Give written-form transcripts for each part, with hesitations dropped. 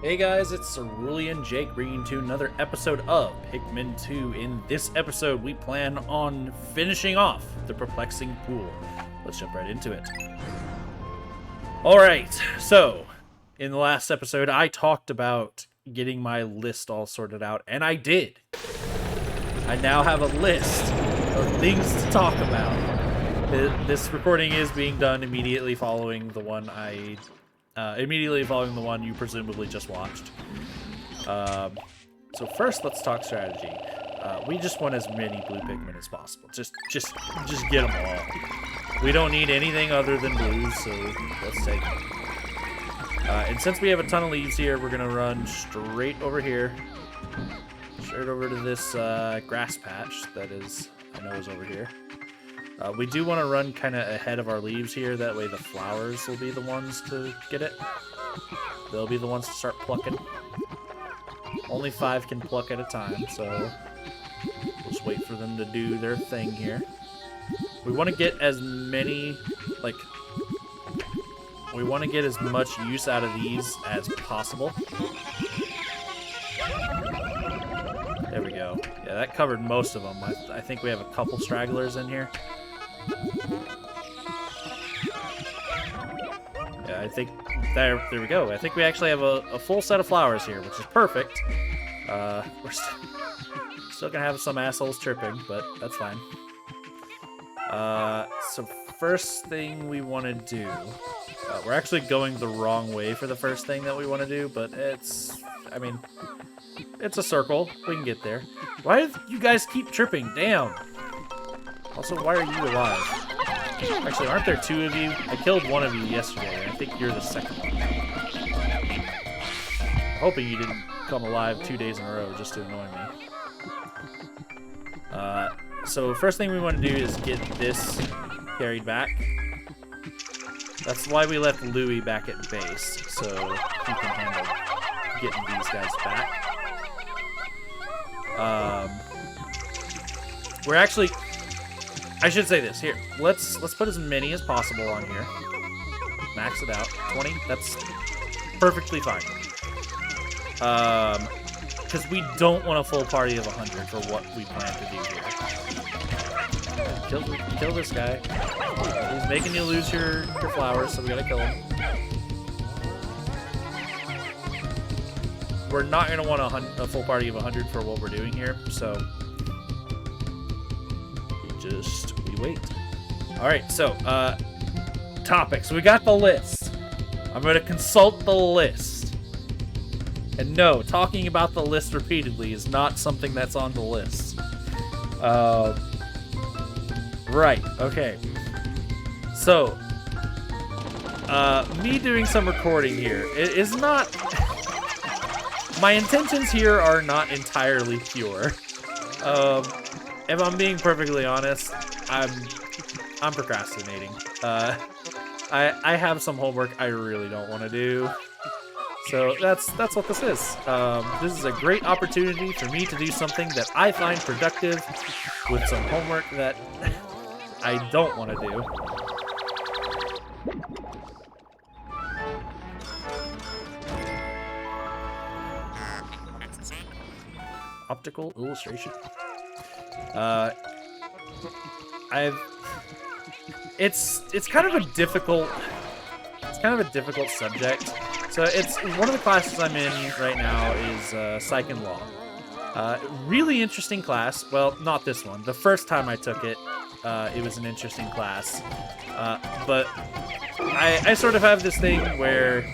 Hey guys, it's Cerulean Jake bringing you another episode of Pikmin 2. In this episode, we plan on finishing off the perplexing pool. Let's jump right into it. Alright, so, in the last episode, I talked about getting my list all sorted out, and I did. I now have a list of things to talk about. This recording is being done immediately following the one you presumably just watched. So first, let's talk strategy. We just want as many blue Pikmin as possible. Just get them all. We don't need anything other than blues, so let's take them. And since we have a ton of leaves here, we're gonna run straight over here, straight over to this grass patch that I know is over here. We do want to run kind of ahead of our leaves here, that way the flowers will be the ones to get it. They'll be the ones to start plucking. Only 5 can pluck at a time, so we'll just wait for them to do their thing here. We want to get as many, we want to get as much use out of these as possible. There we go. Yeah, that covered most of them. I think we have a couple stragglers in here. Yeah, I think there we go. I think we actually have a full set of flowers here, which is perfect. We're still gonna have some assholes tripping, but that's fine. So first thing we want to do, we're actually going the wrong way for the first thing that we want to do, but it's a circle. We can get there. Why do you guys keep tripping? Damn. Also, why are you alive? Actually, aren't there 2 of you? I killed one of you yesterday, and I think you're the second one. I'm hoping you didn't come alive 2 days in a row just to annoy me. So first thing we want to do is get this carried back. That's why we left Louie back at base, so he can handle getting these guys back. We're actually... I should say this. Here, let's put as many as possible on here. Max it out. 20, that's perfectly fine. Because we don't want a full party of 100 for what we plan to do here. Kill this guy. He's making you lose your flowers, so we gotta kill him. We're not gonna want a full party of 100 for what we're doing here, so we wait. Alright, so, topics. We got the list. I'm going to consult the list. And no, talking about the list repeatedly is not something that's on the list. Right, okay. So, me doing some recording here is not... My intentions here are not entirely pure. If I'm being perfectly honest, I'm procrastinating. I have some homework I really don't want to do. So that's what this is. This is a great opportunity for me to do something that I find productive with some homework that I don't want to do. Optical illustration. It's kind of a difficult subject. So it's one of the classes I'm in right now is Psych and Law. Really interesting class. Well, not this one. The first time I took it, it was an interesting class. But I sort of have this thing where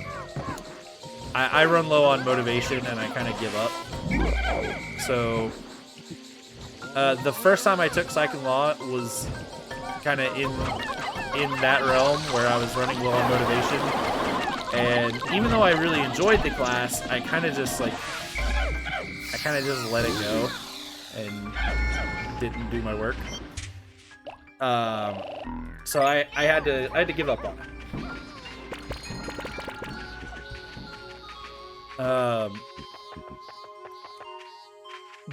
I run low on motivation and I kind of give up. So the first time I took Psych and Law was kind of in that realm where I was running low on motivation. And even though I really enjoyed the class, I kind of just let it go and didn't do my work. So I had to give up on it.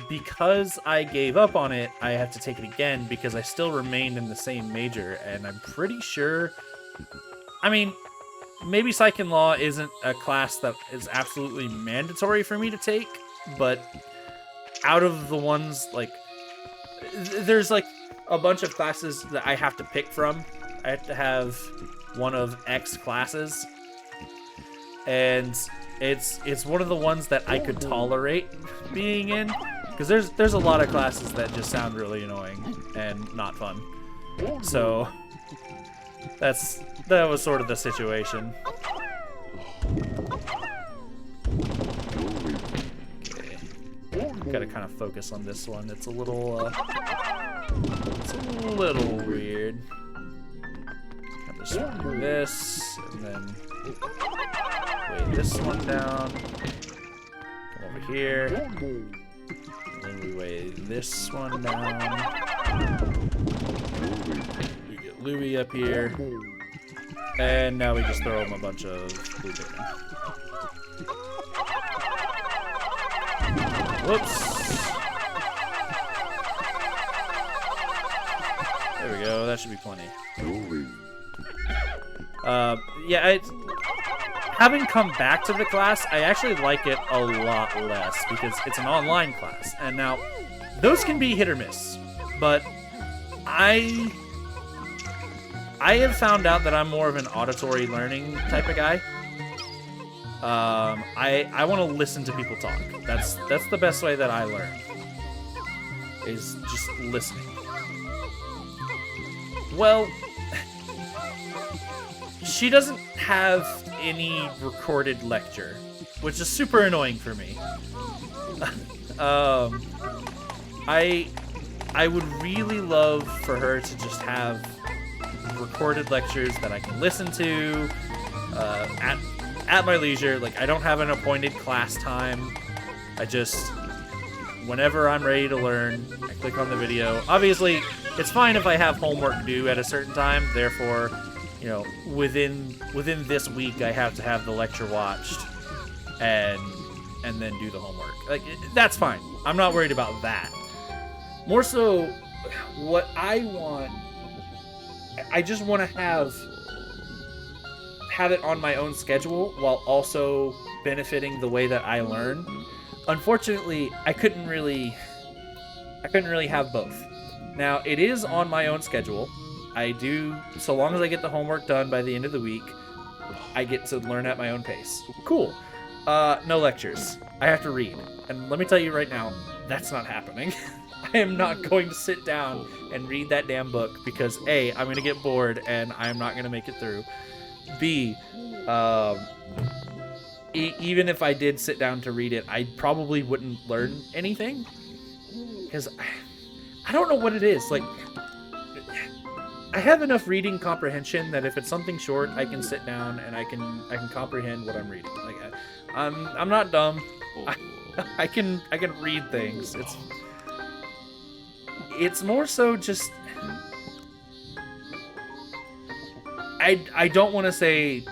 Because I gave up on it, I have to take it again because I still remained in the same major, and I'm pretty sure... maybe Psych and Law isn't a class that is absolutely mandatory for me to take, but out of the ones, like, there's like a bunch of classes that I have to pick from. I have to have one of X classes, and it's one of the ones that I could tolerate being in, because there's a lot of classes that just sound really annoying and not fun. So that was sort of the situation. Okay, gotta kind of focus on this one. It's a little weird. I'll just do this and then weigh this one down. Come over here. And then we weigh this one down. We get Louie up here. And now we just throw him a bunch of blue Pikmin. Whoops. There we go. That should be plenty. Yeah, having come back to the class, I actually like it a lot less because it's an online class. And now, those can be hit or miss. But I have found out that I'm more of an auditory learning type of guy. I want to listen to people talk. That's the best way that I learn. Is just listening. Well, she doesn't have any recorded lecture, which is super annoying for me. I would really love for her to just have recorded lectures that I can listen to at my leisure. Like, I don't have an appointed class time. I just, whenever I'm ready to learn, I click on the video. Obviously, it's fine if I have homework due at a certain time. Therefore, you know, within this week, I have to have the lecture watched and then do the homework. Like, that's fine. I'm not worried about that. More so, what I want, I just want to have it on my own schedule while also benefiting the way that I learn. Unfortunately, I couldn't really have both. Now, it is on my own schedule. I do, so long as I get the homework done by the end of the week, I get to learn at my own pace. Cool. No lectures. I have to read. And let me tell you right now, that's not happening. I am not going to sit down and read that damn book because A, I'm going to get bored and I'm not going to make it through. B, even if I did sit down to read it, I probably wouldn't learn anything. Because I don't know what it is. Like, I have enough reading comprehension that if it's something short, I can sit down and I can comprehend what I'm reading. Like, I'm not dumb. I can read things. It's more so just I don't want to say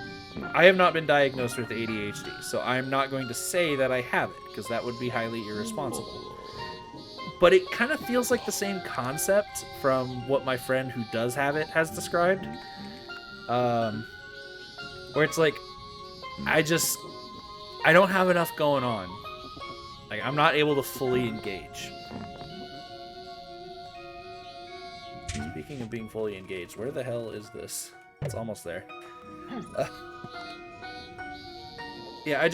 I have not been diagnosed with ADHD, so I'm not going to say that I have it because that would be highly irresponsible. But it kind of feels like the same concept from what my friend who does have it has described. Where it's like, I don't have enough going on. Like, I'm not able to fully engage. Speaking of being fully engaged, where the hell is this? It's almost there. Yeah,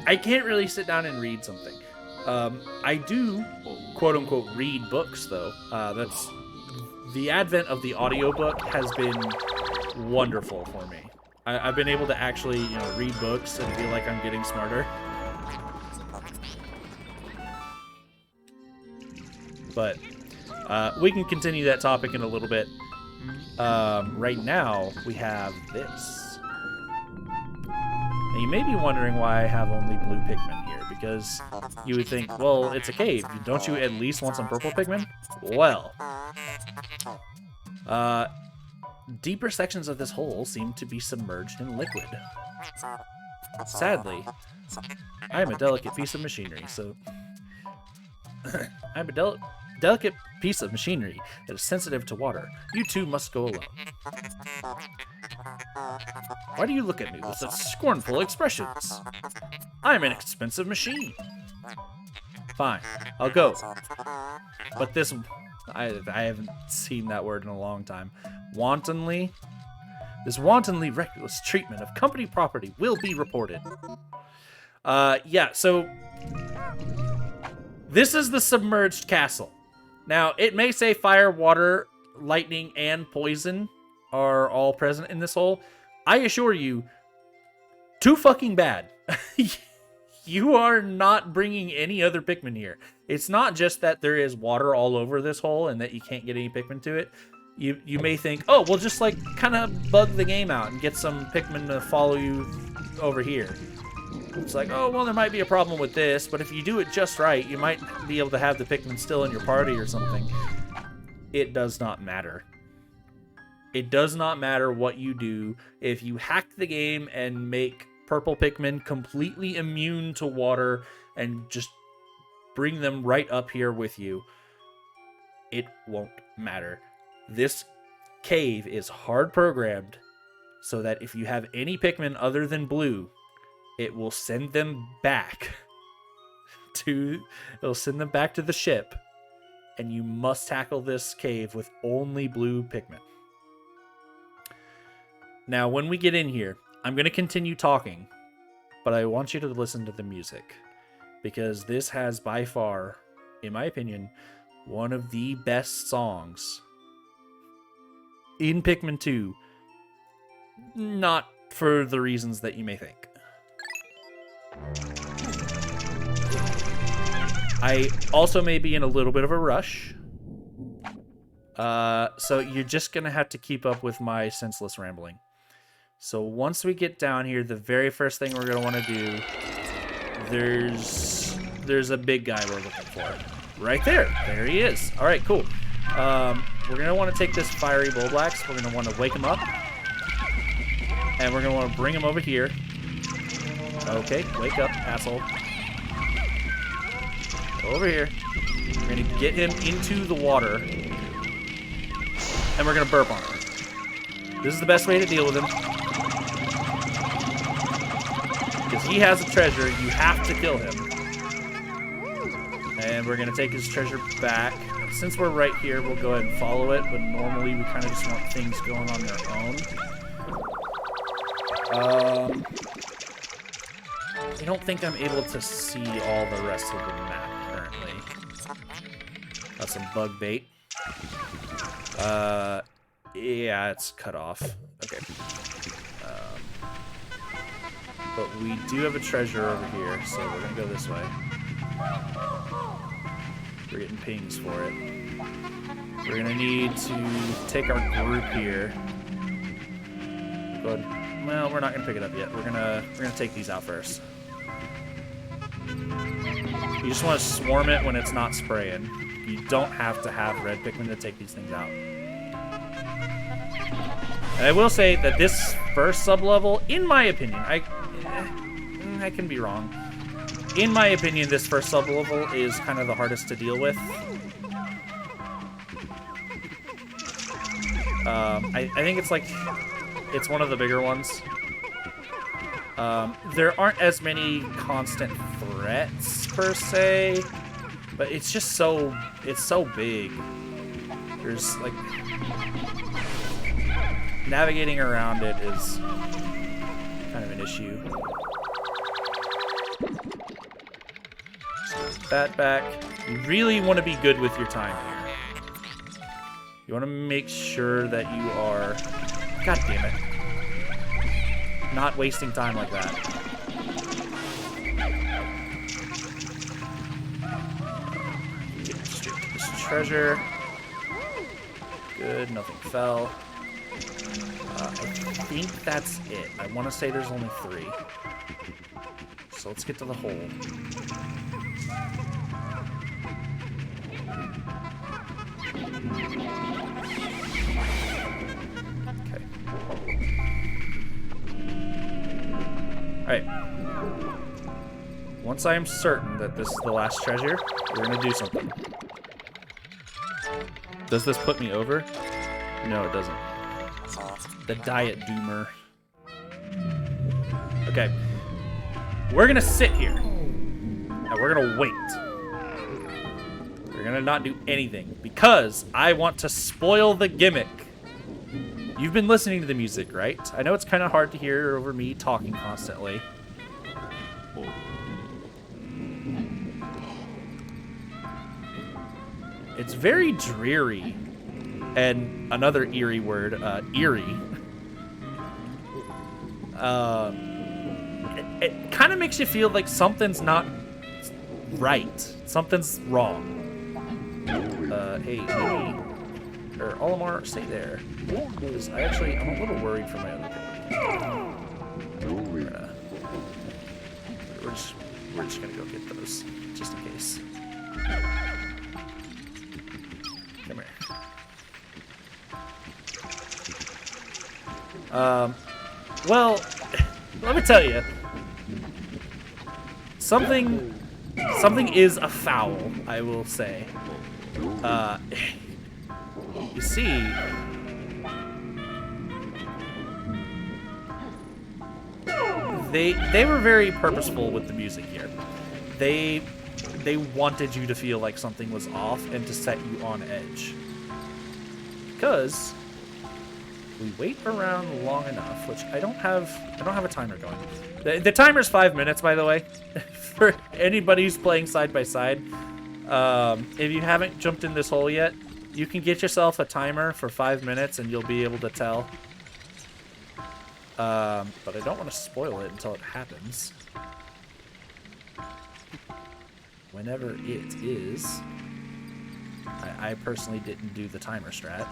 I can't really sit down and read something. I do, quote-unquote, read books, though. That's the advent of the audiobook has been wonderful for me. I've been able to actually, you know, read books and feel like I'm getting smarter. But we can continue that topic in a little bit. Right now, we have this. Now, you may be wondering why I have only blue Pikmin here, because you would think, well, it's a cave. Don't you at least want some purple Pikmin? Well, deeper sections of this hole seem to be submerged in liquid. Sadly, I am a delicate piece of machinery, so... I'm a delicate piece of machinery that is sensitive to water. You two must go alone. Why do you look at me with such scornful expressions? I'm an expensive machine. Fine, I'll go. But this... I haven't seen that word in a long time. Wantonly? This wantonly reckless treatment of company property will be reported. Yeah, so... This is the Submerged Castle. Now, it may say fire, water, lightning, and poison are all present in this hole. I assure you, too fucking bad. You are not bringing any other Pikmin here. It's not just that there is water all over this hole and that you can't get any Pikmin to it. You may think, oh, we'll just like kind of bug the game out and get some Pikmin to follow you over here. It's like, oh, well, there might be a problem with this, but if you do it just right, you might be able to have the Pikmin still in your party or something. It does not matter. It does not matter what you do. If you hack the game and make purple Pikmin completely immune to water and just bring them right up here with you, it won't matter. This cave is hard programmed so that if you have any Pikmin other than blue, it will send them back it'll send them back to the ship, and you must tackle this cave with only blue Pikmin. Now, when we get in here, I'm going to continue talking, but I want you to listen to the music, because this has by far, in my opinion, one of the best songs in Pikmin 2, not for the reasons that you may think. I also may be in a little bit of a rush, so you're just going to have to keep up with my senseless rambling. So once we get down here, the very first thing we're going to want to do, there's a big guy we're looking for. Right there. There he is. All right, cool. We're going to want to take this fiery Bulblax. We're going to want to wake him up. And we're going to want to bring him over here. Okay, wake up, asshole. Over here. We're going to get him into the water. And we're going to burp on him. This is the best way to deal with him. Because he has a treasure, you have to kill him. And we're going to take his treasure back. Since we're right here, we'll go ahead and follow it, but normally we kind of just want things going on their own. I don't think I'm able to see all the rest of the map currently. Got some bug bait. Yeah, it's cut off. Okay. But we do have a treasure over here, so we're gonna go this way. We're getting pings for it. We're gonna need to take our group here. But well, we're not gonna pick it up yet. We're gonna take these out first. You just want to swarm it when it's not spraying. You don't have to have red Pikmin to take these things out. And I will say that this first sub-level, in my opinion, I can be wrong. In my opinion, this first sub-level is kind of the hardest to deal with. I think it's one of the bigger ones. There aren't as many constant threats per se, but it's just so big. There's like navigating around it is kind of an issue. That back. You really want to be good with your time here. You want to make sure that you are, god damn it, not wasting time like that. Get straight to this treasure. Good, nothing fell. I think that's it. I want to say there's only 3. So let's get to the hole. Okay. Alright. Once I am certain that this is the last treasure, we're going to do something. Does this put me over? No, it doesn't. The Diet Doomer. Okay. We're gonna sit here. And we're gonna wait. We're gonna not do anything. Because I want to spoil the gimmick. You've been listening to the music, right? I know it's kind of hard to hear over me talking constantly. It's very dreary. And another eerie word, eerie. It kind of makes you feel like something's not right. Something's wrong. Hey, or Olimar, stay there. Because I'm a little worried for my other Pikmin. We're just gonna go get those, just in case. Come here. Well, let me tell you. Something is afoul, I will say. You see, they were very purposeful with the music here. They wanted you to feel like something was off and to set you on edge. Because we wait around long enough, which I don't have a timer going. The timer's 5 minutes, by the way, for anybody who's playing side by side. If you haven't jumped in this hole yet, you can get yourself a timer for 5 minutes and you'll be able to tell. But I don't want to spoil it until it happens. Whenever it is. I personally didn't do the timer strat.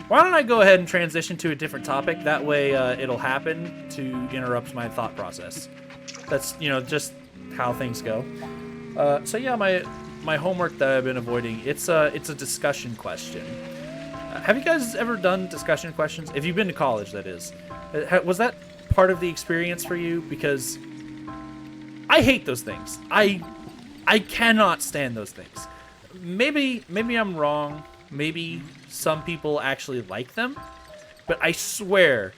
Why don't I go ahead and transition to a different topic? That way it'll happen to interrupt my thought process. That's, just how things go. So yeah, my homework that I've been avoiding, it's a discussion question. Have you guys ever done discussion questions? If you've been to college, that is. Was that part of the experience for you? Because I hate those things. I cannot stand those things. Maybe I'm wrong. Maybe some people actually like them. But I swear,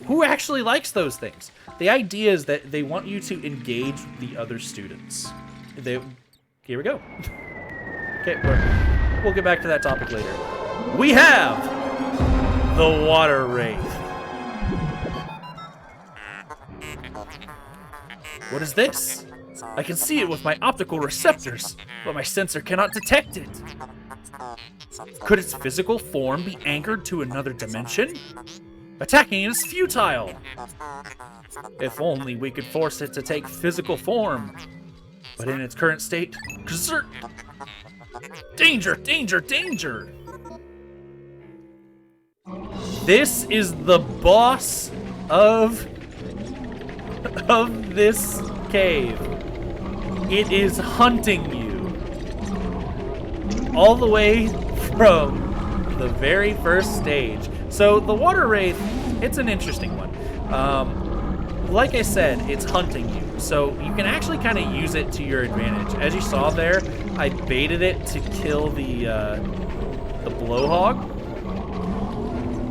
who actually likes those things? The idea is that they want you to engage the other students. Here we go. Okay, we'll get back to that topic later. We have the Water Wraith. What is this? I can see it with my optical receptors, but my sensor cannot detect it. Could its physical form be anchored to another dimension? Attacking it is futile. If only we could force it to take physical form. But in its current state, danger, danger, danger! This is the boss of this cave. It is hunting you. All the way from the very first stage. So the Water Wraith, it's an interesting one. Like I said, it's hunting you. So you can actually kind of use it to your advantage. As you saw there, I baited it to kill the blowhog.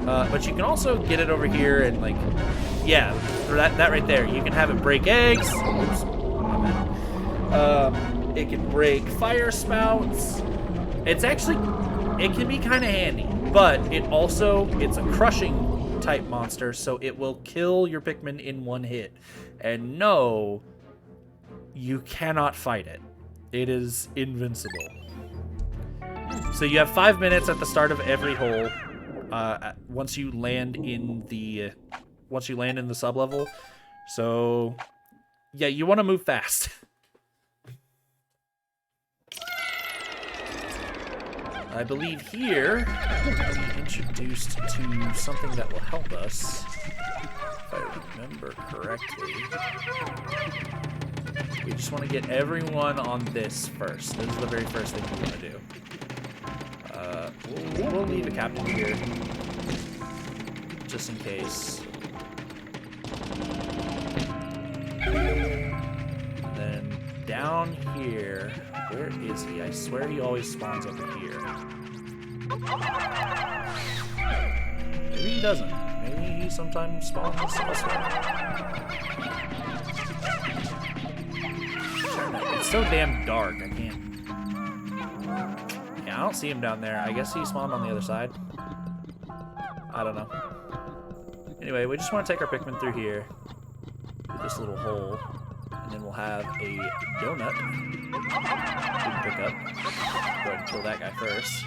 But you can also get it over here and yeah, for that right there. You can have it break eggs. Oops. It can break fire spouts. It can be kind of handy, but it's a crushing type monster, so it will kill your Pikmin in one hit. And no, you cannot fight it. It is invincible. So you have 5 minutes at the start of every hole. Once you land in the sublevel. So yeah, you want to move fast. I believe here we'll be introduced to something that will help us, if I remember correctly. We just want to get everyone on this first. This is the very first thing we want to do. We'll leave a captain here, just in case. And then down here. Where is he? I swear he always spawns over here. Maybe he doesn't. Maybe he sometimes spawns elsewhere. It's so damn dark, I can't... Yeah, I don't see him down there. I guess he spawned on the other side. I don't know. Anyway, we just want to take our Pikmin through here. Through this little hole. And then we'll have a donut. We can pick up. Go ahead and kill that guy first.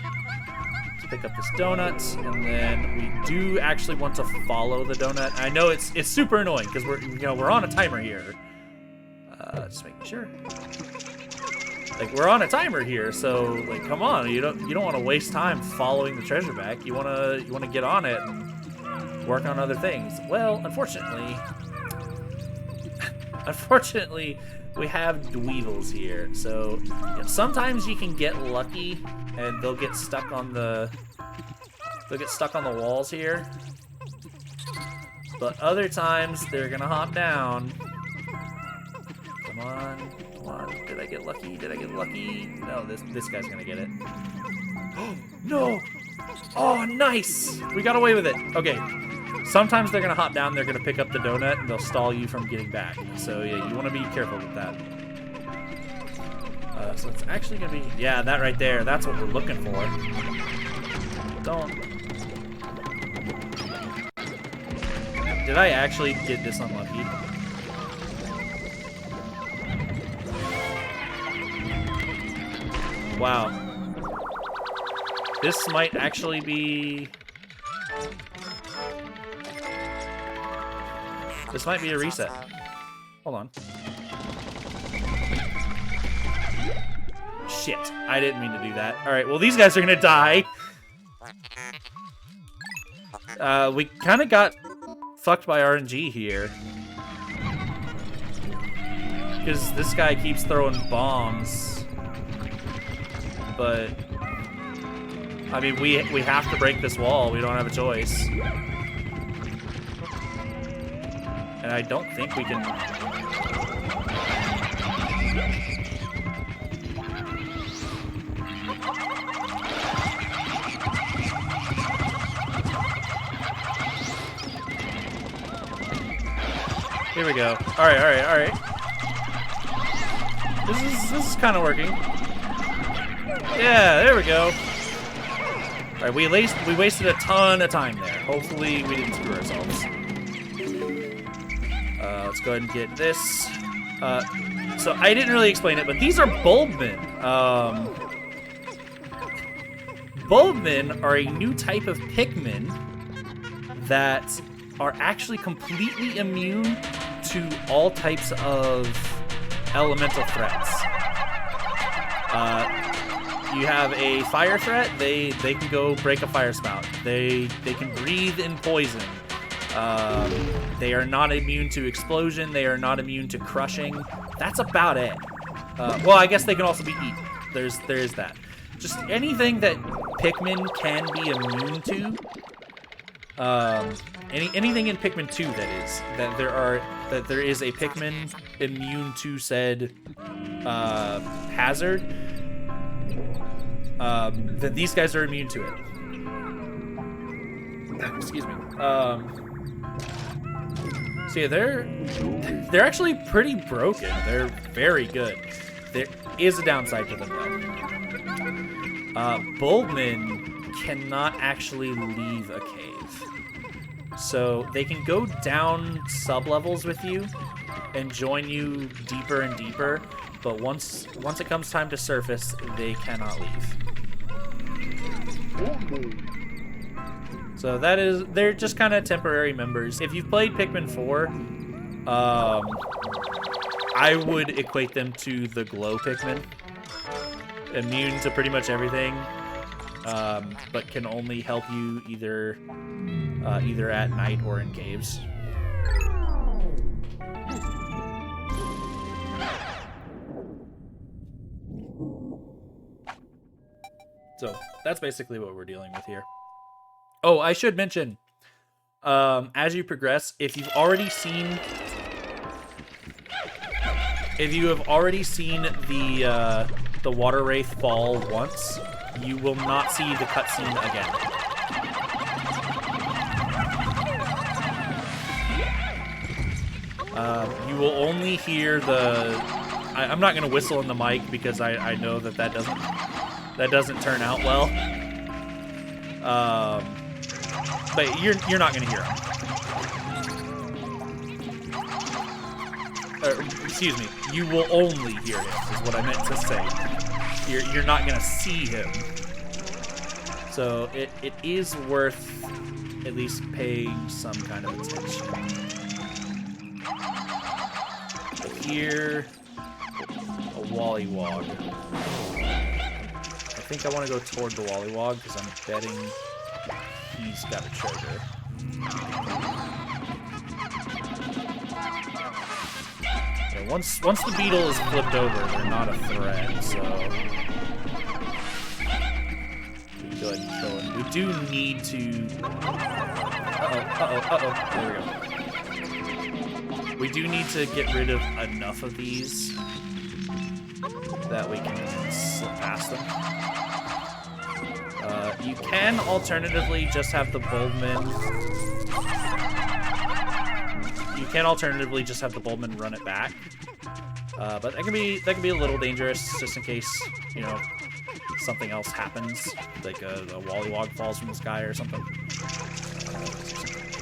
Let's pick up this donut, and then we do actually want to follow the donut. I know it's super annoying because we're on a timer here. Just making sure. Like, we're on a timer here, so like, come on, you don't want to waste time following the treasure back. You wanna get on it and work on other things. Well, unfortunately, we have dweevils here. So sometimes you can get lucky and they'll get stuck on the walls here. But other times they're gonna hop down. Come on. Did I get lucky? No, this guy's gonna get it. Oh, no! Oh, nice! We got away with it. Okay. Sometimes they're gonna hop down, they're gonna pick up the donut, and they'll stall you from getting back. So yeah, you wanna be careful with that. So it's actually gonna be... Yeah, that right there. That's what we're looking for. Don't... Did I actually get this unlucky? Wow. This might actually be... This might be a reset. Hold on. Shit. I didn't mean to do that. Alright, well, these guys are gonna die. We kind of got fucked by RNG here. Because this guy keeps throwing bombs. But... I mean, we have to break this wall. We don't have a choice. And I don't think we can... Here we go. Alright. This is kind of working. Yeah, there we go. Alright, we wasted a ton of time there. Hopefully we didn't screw ourselves. Let's go ahead and get this. So I didn't really explain it, but these are Bulbmin. Bulbmin are a new type of Pikmin that are actually completely immune to all types of elemental threats. You have a fire threat, they can go break a fire spout. They can breathe in poison. They are not immune to explosion. They are not immune to crushing. That's about it. Well, I guess they can also be eaten. There is that. Just anything that Pikmin can be immune to. Anything in Pikmin 2 that there is a Pikmin immune to said hazard. Then these guys are immune to it. Excuse me. So yeah, they're actually pretty broken. They're very good. There is a downside to them though. Bulbmin cannot actually leave a cave. So they can go down sub-levels with you and join you deeper and deeper, but once it comes time to surface, they cannot leave. So they're just kind of temporary members. If you've played Pikmin 4, I would equate them to the glow Pikmin. Immune to pretty much everything, but can only help you either at night or in caves. So that's basically what we're dealing with here. Oh, I should mention, as you progress, if you've already seen if you have already seen the water wraith fall once, you will not see the cutscene again. You will only hear the. I'm not gonna whistle in the mic because I know that doesn't turn out well. But you're not gonna hear him. Excuse me. You will only hear him. Is what I meant to say. You're not gonna see him. So it is worth at least paying some kind of attention. Here, a Wollywog. I think I want to go toward the Wollywog because I'm betting he's got a treasure. Yeah, once the beetle is flipped over, they're not a threat, so we can go ahead and kill him. We do need to. There we go. We do need to get rid of enough of these that we can slip past them. You can alternatively just have the Boldman. You can alternatively just have the Boldman run it back, but that can be a little dangerous, just in case something else happens, like a Wollywog falls from the sky or something.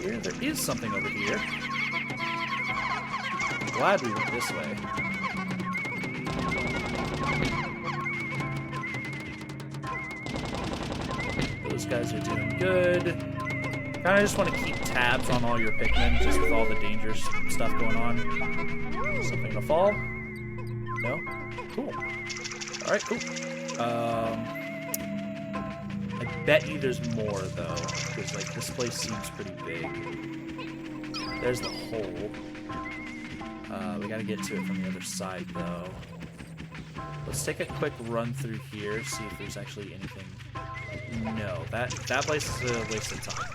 Here, there is something over here. Glad we went this way. Those guys are doing good. Kind of just want to keep tabs on all your Pikmin, just with all the dangerous stuff going on. Something to fall? No? Cool. Alright, cool. I bet you there's more, though, because, like, this place seems pretty big. There's the hole. We gotta get to it from the other side, though. Let's take a quick run through here, see if there's actually anything. No, that place is a waste of time.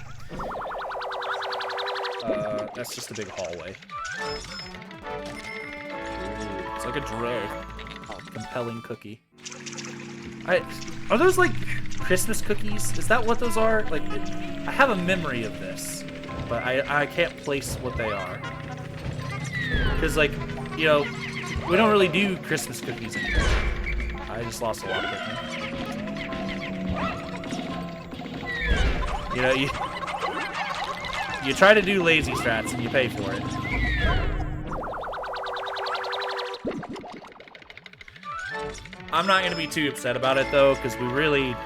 That's just a big hallway. Ooh, it's like a dread. Compelling cookie. Are those like Christmas cookies? Is that what those are? Like, I have a memory of this, but I can't place what they are. Because, like, we don't really do Christmas cookies anymore. I just lost a lot of Pikmin. You try to do lazy strats and you pay for it. I'm not going to be too upset about it, though, because we really,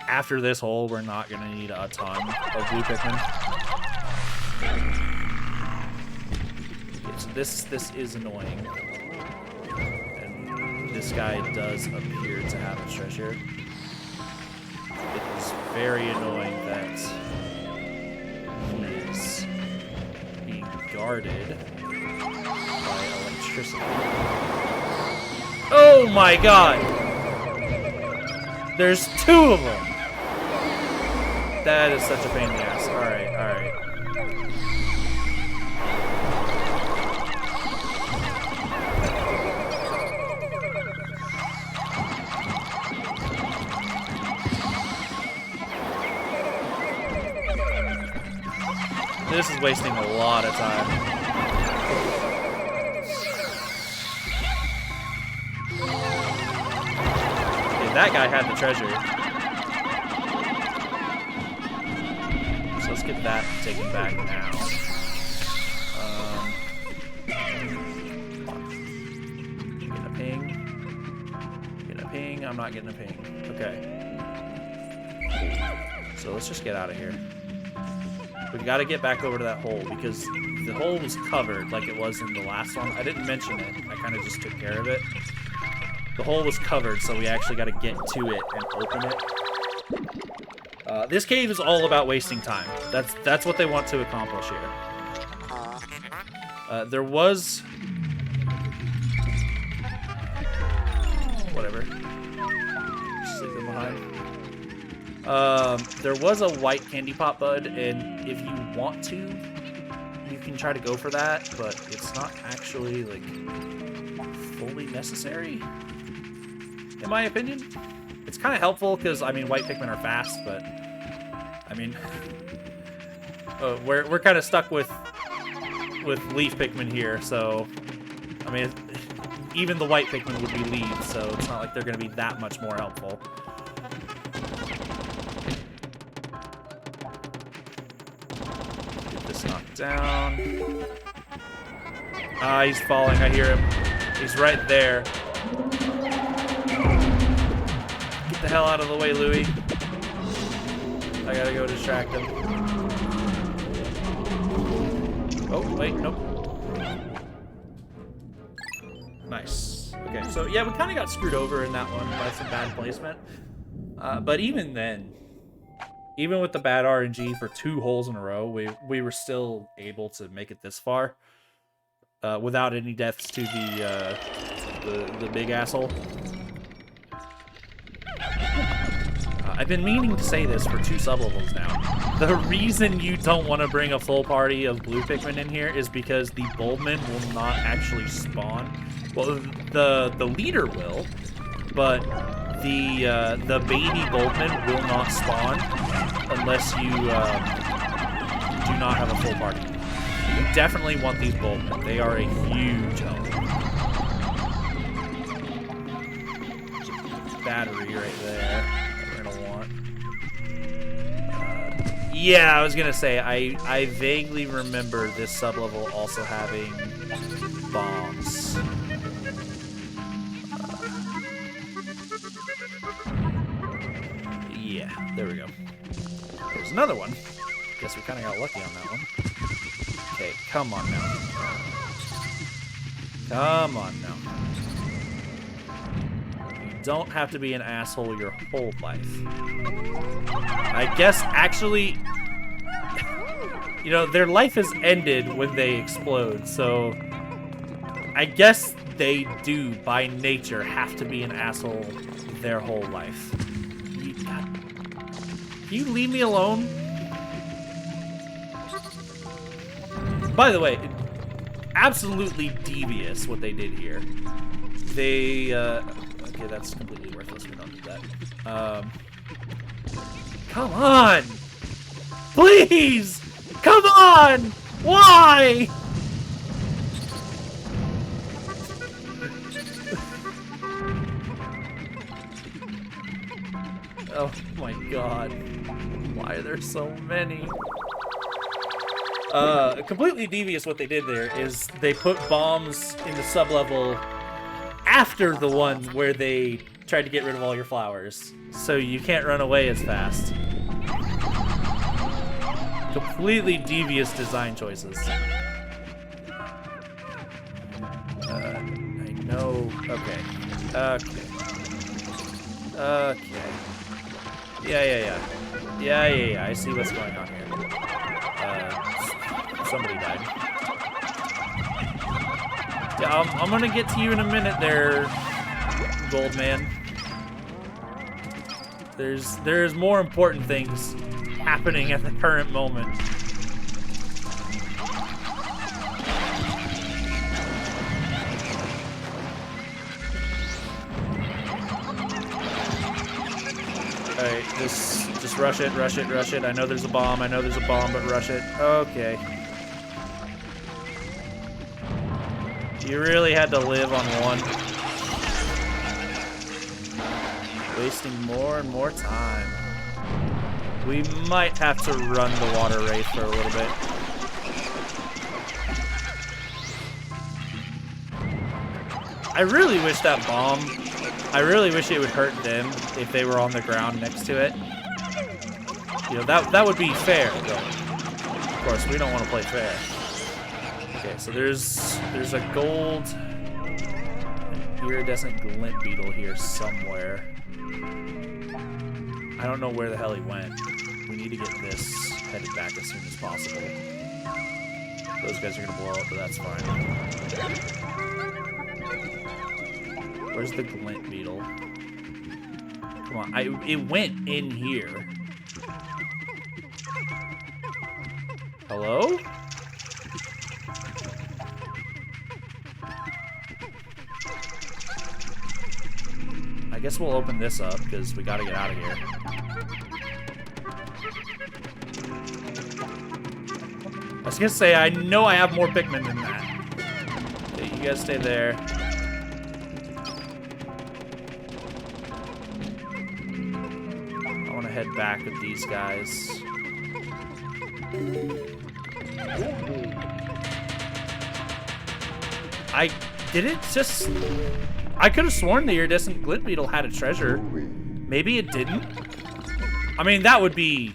after this hole, we're not going to need a ton of blue Pikmin. This is annoying, and this guy does appear to have a treasure. It is very annoying that he is being guarded by electricity. Oh my god! There's two of them! That is such a pain in the ass. Alright, alright. This is wasting a lot of time. Okay, that guy had the treasure. So let's get that taken back now. Getting a ping. Getting a ping. I'm not getting a ping. Okay. So let's just get out of here. We've got to get back over to that hole because the hole was covered like it was in the last one. I didn't mention it. I kind of just took care of it. The hole was covered, so we actually got to get to it and open it. This cave is all about wasting time. That's what they want to accomplish here. There was... Whatever. Just leave them behind. There was a white candy pop bud, and if you want to, you can try to go for that, but it's not actually, like, fully necessary, in my opinion. It's kind of helpful because, I mean, white Pikmin are fast, but, I mean, we're kind of stuck with leaf Pikmin here, so, I mean, even the white Pikmin would be leaves, so it's not like they're going to be that much more helpful. Get this knocked down. Ah, he's falling. I hear him. He's right there. Get the hell out of the way, Louie. I gotta go distract him. Oh, wait, nope. Nice. Okay, so yeah, we kind of got screwed over in that one by some bad placement. But even then, even with the bad RNG for 2 holes in a row, we were still able to make it this far without any deaths to the big asshole. I've been meaning to say this for 2 sublevels now. The reason you don't want to bring a full party of blue Pikmin in here is because the Bulbmin will not actually spawn. Well, the leader will, but the baby Bulbmin will not spawn unless you do not have a full party. You definitely want these Bulbmin. They are a huge help. Battery right there. Yeah, I was gonna say, I vaguely remember this sublevel also having bombs. Yeah, there we go. There's another one. Guess we kind of got lucky on that one. Okay, come on now. Come on now. You don't have to be an asshole your whole life. I guess, actually, you know, their life is ended when they explode, so I guess they do, by nature, have to be an asshole their whole life. Can you leave me alone? By the way, absolutely devious what they did here. They, okay, that's completely worthless. We don't do that. Come on! Please! Come on! Why? Oh my god. Why are there so many? Completely devious what they did there is they put bombs in the sublevel after the one where they tried to get rid of all your flowers, so you can't run away as fast. Completely devious design choices. I know. Okay. Okay. Yeah. I see what's going on here. Somebody died. Yeah, I'm gonna get to you in a minute there, Goldman. There's more important things happening at the current moment. Alright, just rush it. I know there's a bomb, but rush it. Okay. You really had to live on one. Wasting more and more time. We might have to run the water wraith for a little bit. I really wish that bomb, I really wish it would hurt them if they were on the ground next to it. You know, that would be fair, but of course we don't want to play fair. Okay, so there's a gold iridescent glint beetle here somewhere. I don't know where the hell he went. We need to get this headed back as soon as possible. Those guys are gonna blow up, but that's fine. Where's the glint beetle? Come on, it went in here. Hello? guess we'll open this up because we gotta get out of here. I was gonna say, I know I have more Pikmin than that. Okay, you guys stay there. I wanna head back with these guys. I could have sworn the iridescent glint beetle had a treasure. Maybe it didn't. I mean, that would be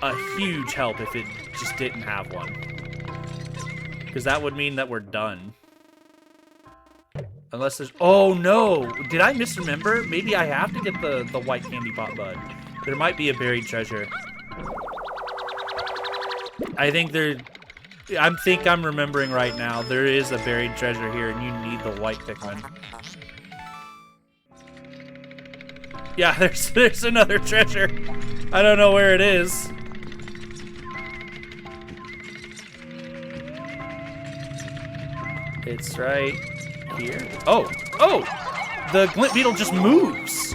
a huge help if it just didn't have one. Because that would mean that we're done. Unless there's... Oh, no! Did I misremember? Maybe I have to get the white candy pot bud. There might be a buried treasure. I think I'm remembering right now. There is a buried treasure here, and you need the white Pikmin. Yeah, there's another treasure. I don't know where it is. It's right here. Oh! The glint beetle just moves.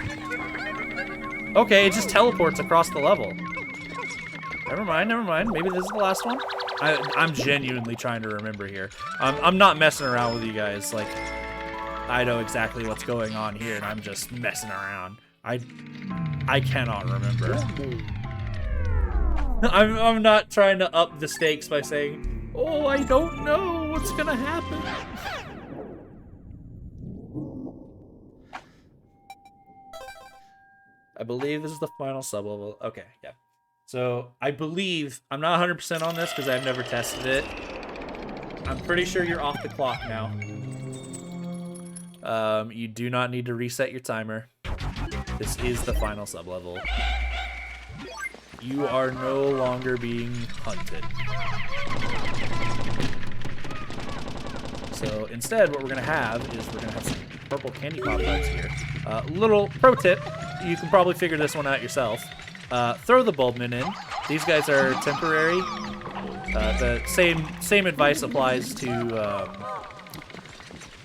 Okay, it just teleports across the level. Never mind. Maybe this is the last one? I'm genuinely trying to remember here. I'm not messing around with you guys. Like, I know exactly what's going on here, and I'm just messing around. I cannot remember. I'm not trying to up the stakes by saying, oh, I don't know what's gonna happen. I believe this is the final sub-level. Okay, yeah. So, I believe, I'm not 100% on this because I've never tested it. I'm pretty sure you're off the clock now. You do not need to reset your timer. This is the final sub-level. You are no longer being hunted. So, instead, what we're going to have is we're going to have some purple candy pop buds here. Little pro tip, you can probably figure this one out yourself. Throw the Bulbmin in. These guys are temporary. The same advice applies to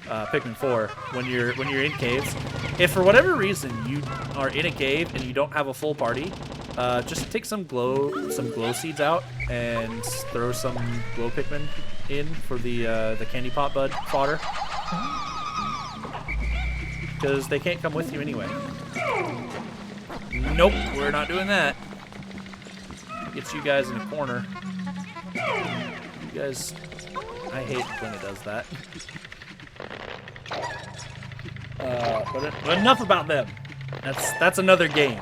Pikmin 4 when you're in caves. If for whatever reason you are in a cave and you don't have a full party, just take some glow seeds out and throw some glow Pikmin in for the candy pot bud fodder. Because they can't come with you anyway. Nope, we're not doing that. Gets you guys in a corner. You guys, I hate when it does that. But enough about them. That's another game.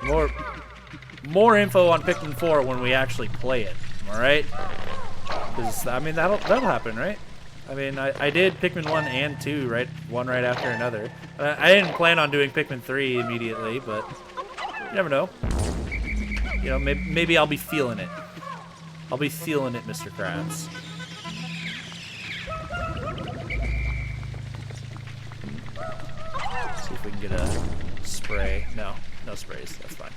More info on Pikmin 4 when we actually play it. All right? Because I mean that'll happen, right? I mean, I did Pikmin 1 and 2, right? One right after another. I didn't plan on doing Pikmin 3 immediately, but you never know. You know, maybe I'll be feeling it. I'll be feeling it, Mr. Krabs. See if we can get a spray. No sprays. That's fine.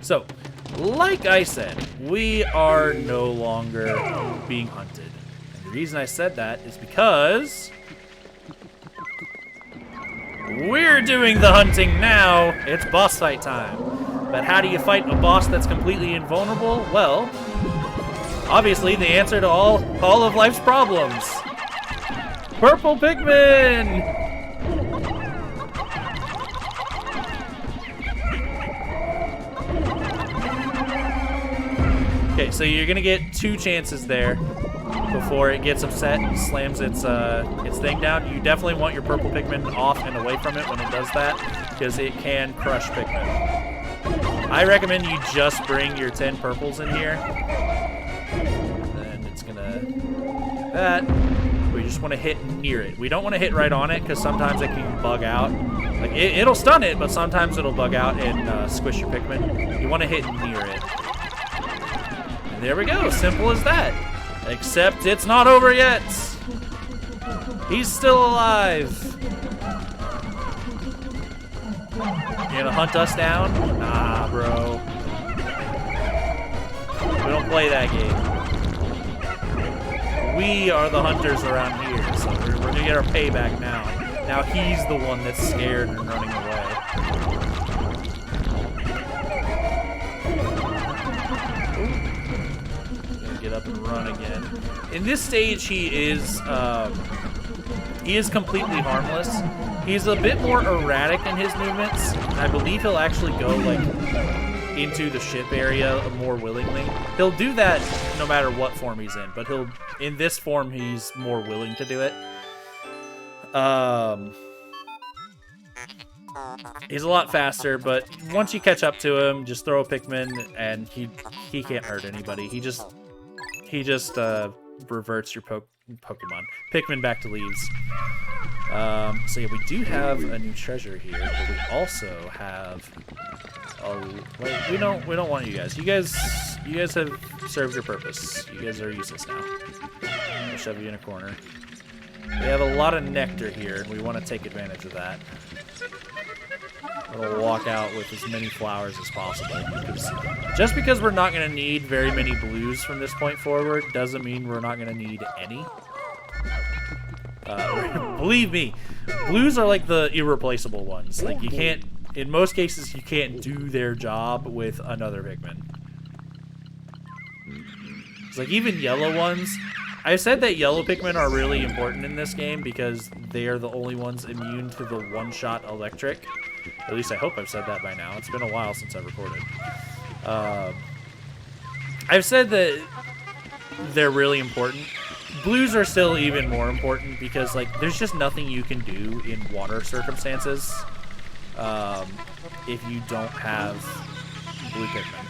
So, like I said, we are no longer being hunted. And the reason I said that is because we're doing the hunting now. It's boss fight time. But how do you fight a boss that's completely invulnerable? Well, obviously the answer to all of life's problems. Purple Pikmin! Okay, so you're gonna get 2 chances there before it gets upset and slams its thing down. You definitely want your purple Pikmin off and away from it when it does that, because it can crush Pikmin. I recommend you just bring your 10 purples in here. And it's gonna do that. We just want to hit near it. We don't want to hit right on it, because sometimes it can bug out. Like it'll stun it, but sometimes it'll bug out and squish your Pikmin. You want to hit near it. And there we go, simple as that. Except it's not over yet. He's still alive. You gonna hunt us down? Nah, bro. We don't play that game. We are the hunters around here, so we're gonna get our payback now. Now he's the one that's scared and running away. Ooh. Gonna get up and run again. In this stage, he is completely harmless. He's a bit more erratic in his movements. I believe he'll actually go like into the ship area more willingly. He'll do that no matter what form he's in, but in this form he's more willing to do it. He's a lot faster, but once you catch up to him, just throw a Pikmin and he can't hurt anybody. He just reverts your Pikmin back to leaves. So yeah, we do have a new treasure here, but we also have wait, we don't want you guys. You guys have served your purpose. You guys are useless now. I'll shove you in a corner. We have a lot of nectar here, and we want to take advantage of that. We'll walk out with as many flowers as possible. Just because we're not going to need very many blues from this point forward doesn't mean we're not going to need any. Believe me, blues are like the irreplaceable ones. Like you can't, in most cases, you can't do their job with another Pikmin. It's like even yellow ones. I said that yellow Pikmin are really important in this game because they are the only ones immune to the one-shot electric. At least I hope I've said that by now. It's been a while since I've recorded. I've said that they're really important. Blues are still even more important because, like, there's just nothing you can do in water circumstances if you don't have blue Pikmin.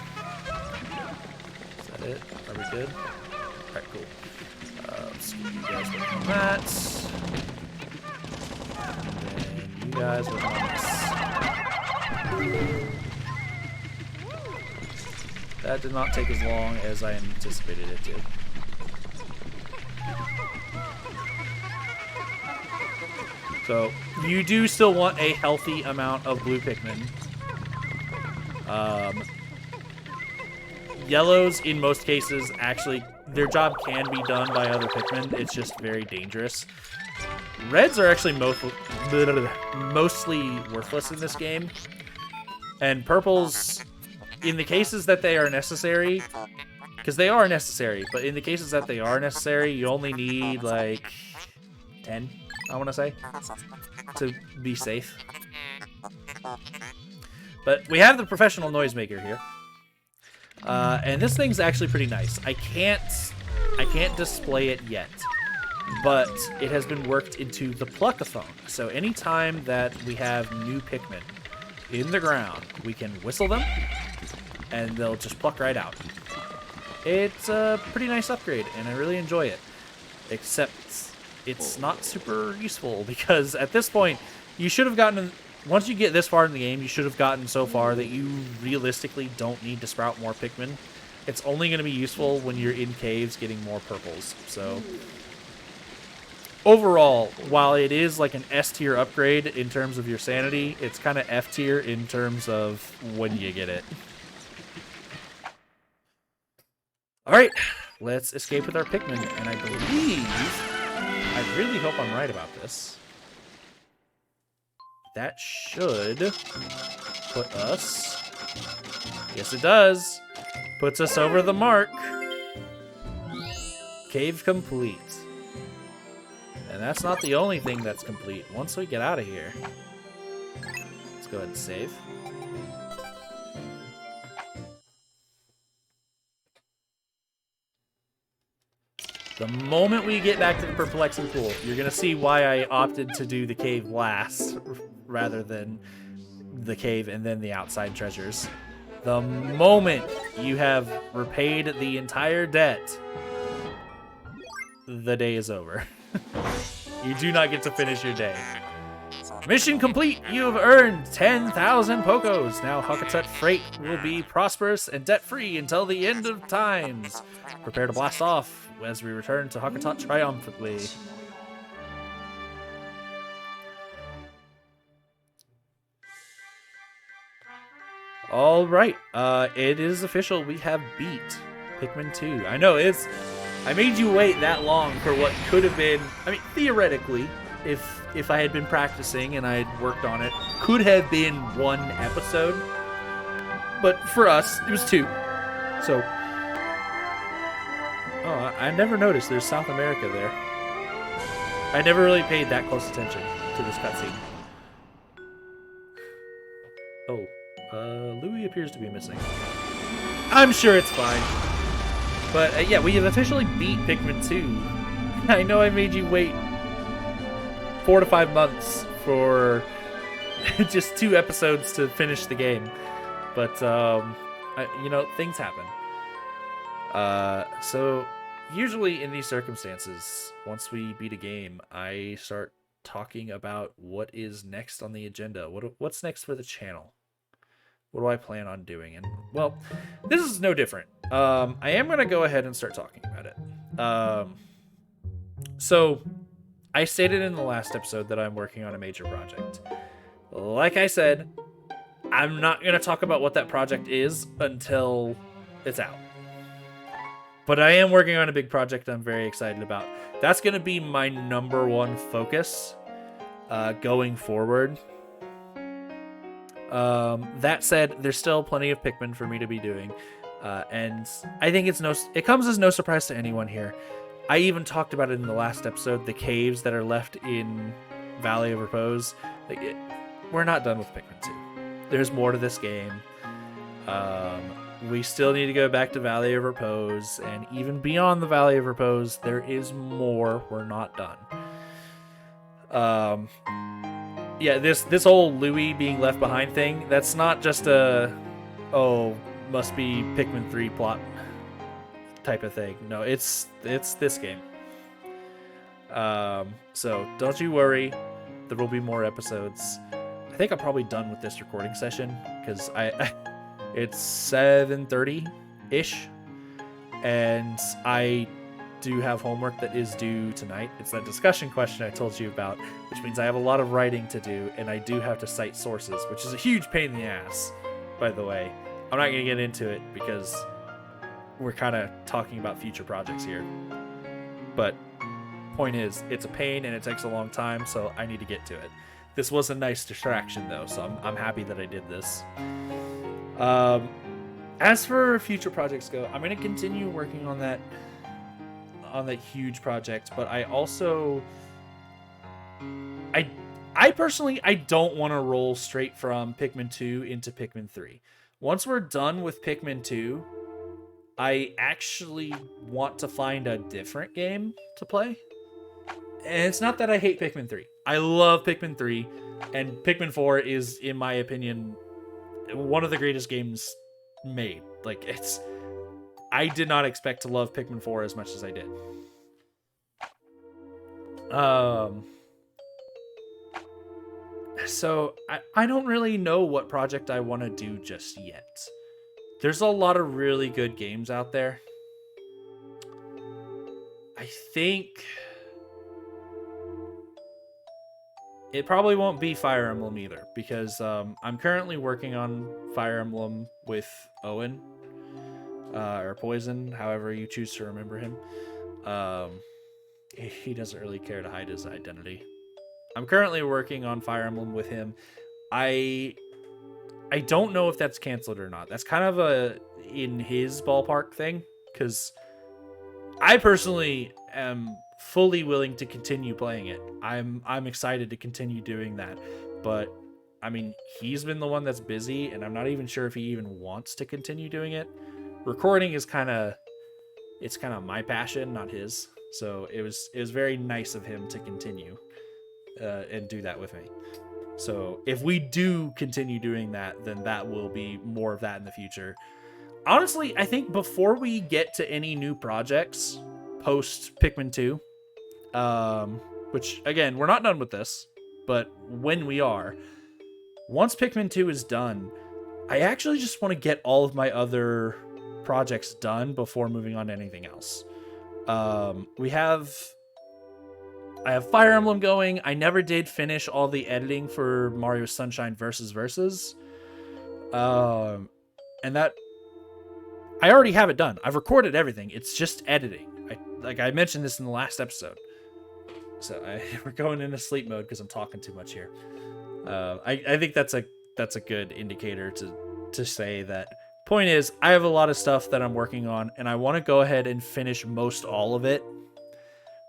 Is that it? Are we good? Alright, cool. Let's get you guys working on that. And then you guys working on this. That did not take as long as I anticipated it to. So, you do still want a healthy amount of blue Pikmin. Yellows, in most cases, actually, their job can be done by other Pikmin. It's just very dangerous. Reds are actually mostly worthless in this game. And purples, in the cases that they are necessary, because they are necessary, but in the cases that they are necessary, you only need, like, 10, I want to say, to be safe. But we have the professional noisemaker here. And this thing's actually pretty nice. I can't display it yet, but it has been worked into the pluckathon. So anytime that we have new Pikmin in the ground, we can whistle them, and they'll just pluck right out. It's a pretty nice upgrade, and I really enjoy it. Except it's not super useful, because at this point, you should have gotten... Once you get this far in the game, you should have gotten so far that you realistically don't need to sprout more Pikmin. It's only going to be useful when you're in caves getting more purples. So, overall, while it is like an S tier upgrade in terms of your sanity, it's kind of F tier in terms of when you get it. Alright, let's escape with our Pikmin, and I really hope I'm right about this. That should put us... Yes, it does. Puts us over the mark. Cave complete. And that's not the only thing that's complete. Once we get out of here... Let's go ahead and save. The moment we get back to the perplexing pool, you're going to see why I opted to do the cave last rather than the cave and then the outside treasures. The moment you have repaid the entire debt, the day is over. You do not get to finish your day. Mission complete! You have earned 10,000 Pokos! Now Hakatut Freight will be prosperous and debt-free until the end of times. Prepare to blast off as we return to Hakatut triumphantly. Alright, it is official. We have beat Pikmin 2. I know, I made you wait that long for what could have been, I mean, theoretically, if I had been practicing and I had worked on it, could have been 1 episode. But for us, it was 2. So, oh, I never noticed there's South America there. I never really paid that close attention to this cutscene. Oh, Louis appears to be missing. I'm sure it's fine. But yeah, we have officially beat Pikmin 2. I know I made you wait 4 to 5 months for just 2 episodes to finish the game. But, you know, things happen. So, usually in these circumstances, once we beat a game, I start talking about what is next on the agenda. What's next for the channel? What do I plan on doing? And, well, this is no different. I am going to go ahead and start talking about it. So, I stated in the last episode that I'm working on a major project. Like I said, I'm not going to talk about what that project is until it's out. But I am working on a big project I'm very excited about. That's going to be my #1 focus going forward. That said, there's still plenty of Pikmin for me to be doing. And I think it comes as no surprise to anyone here. I even talked about it in the last episode, the caves that are left in Valley of Repose. We're not done with Pikmin 2. There's more to this game. We still need to go back to Valley of Repose, and even beyond the Valley of Repose, there is more. We're not done. Yeah, this whole Louis being left behind thing, that's not just a, oh, must be Pikmin 3 plot type of thing. No, it's this game. So don't you worry, there will be more episodes. I think I'm probably done with this recording session because it's 7:30-ish, and I do have homework that is due tonight. It's that discussion question I told you about, which means I have a lot of writing to do, and I do have to cite sources, which is a huge pain in the ass, by the way. I'm not going to get into it because we're kind of talking about future projects here. But point is, it's a pain and it takes a long time, so I need to get to it. This was a nice distraction, though, so I'm happy that I did this. As for future projects go, I'm going to continue working on that huge project, but I also I personally don't want to roll straight from Pikmin 2 into Pikmin 3. Once we're done with Pikmin 2, I actually want to find a different game to play. And it's not that I hate Pikmin 3. I love Pikmin 3, and Pikmin 4 is, in my opinion, one of the greatest games made. Like, I did not expect to love Pikmin 4 as much as I did. So I don't really know what project I want to do just yet. There's a lot of really good games out there. I think it probably won't be Fire Emblem either, because I'm currently working on Fire Emblem with Owen, or Poison, however you choose to remember him. He doesn't really care to hide his identity. I'm currently working on Fire Emblem with him. I don't know if that's canceled or not. That's kind of a in his ballpark thing, because I personally am fully willing to continue playing it. I'm excited to continue doing that, but I mean, he's been the one that's busy, and I'm not even sure if he even wants to continue doing it. Recording is kind of my passion, not his. So it was very nice of him to continue and do that with me. So if we do continue doing that, then that will be more of that in the future. Honestly, I think before we get to any new projects post Pikmin 2, which again, we're not done with this, but when we are, once Pikmin 2 is done, I actually just want to get all of my other projects done before moving on to anything else. I have Fire Emblem going. I never did finish all the editing for Mario Sunshine Versus. And that I already have it done. I've recorded everything. It's just editing. like I mentioned this in the last episode. So we're going into sleep mode because I'm talking too much here. I think that's a good indicator to say that. Point is, I have a lot of stuff that I'm working on, and I want to go ahead and finish most all of it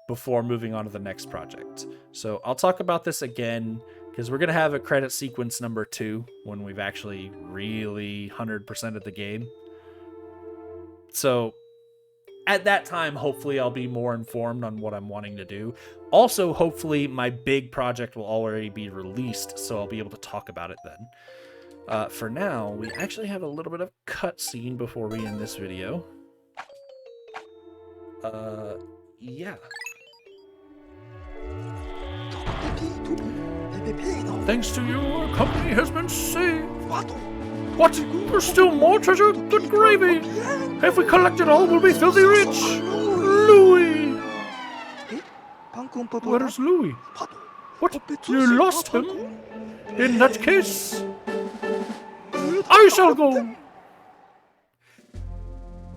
before moving on to the next project. So I'll talk about this again, because we're going to have a credit sequence number 2 when we've actually really 100% of the game. So at that time, hopefully I'll be more informed on what I'm wanting to do. Also, hopefully my big project will already be released, so I'll be able to talk about it then. For now, we actually have a little bit of cutscene before we end this video. Yeah. Thanks to you, our company has been saved. What? There's still more treasure? Good gravy! If we collect it all, we'll be filthy rich! Louis! Where's Louis? What? You lost him? In that case, I shall go!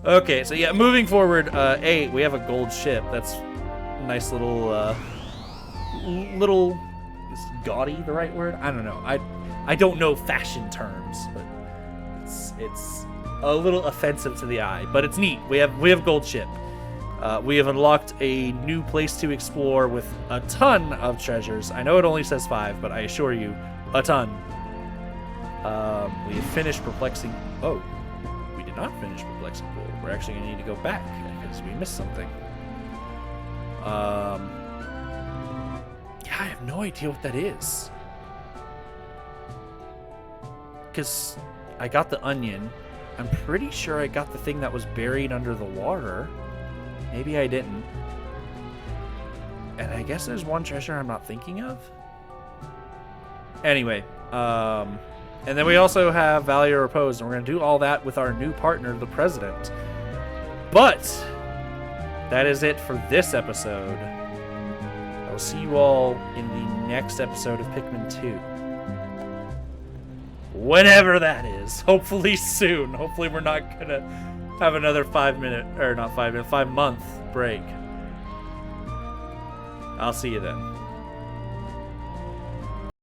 Okay, so yeah, moving forward, we have a gold ship. That's a nice little, is gaudy the right word? I don't know. I don't know fashion terms, but it's a little offensive to the eye, but it's neat. We have gold ship. We have unlocked a new place to explore with a ton of treasures. I know it only says 5, but I assure you, a ton. We finished perplexing. Oh, we did not finish perplexing pool. We're actually gonna need to go back because we missed something. Yeah, I have no idea what that is. Because I got the onion. I'm pretty sure I got the thing that was buried under the water. Maybe I didn't. And I guess there's one treasure I'm not thinking of. Anyway, and then we also have Valley of Repose, and we're going to do all that with our new partner, the President. But that is it for this episode. I will see you all in the next episode of Pikmin 2. Whenever that is. Hopefully soon. Hopefully we're not going to have another 5 month break. I'll see you then.